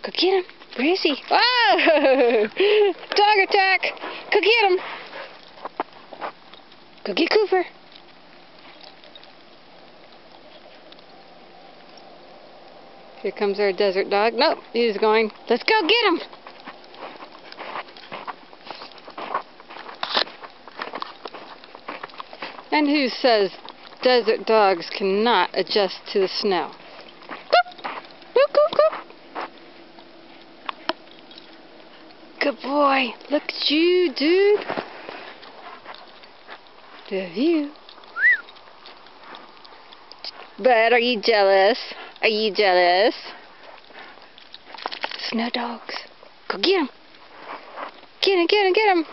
Go get him. Where is he? Oh! Dog attack! Go get him. Go get Cooper. Here comes our desert dog. Nope, he's going. Let's go get him. And who says desert dogs cannot adjust to the snow? Coop! Coop, coop, coop. Good boy. Look at you, dude. The view. But are you jealous? Are you jealous? Snow dogs. Go get him. Get him, get him, get him.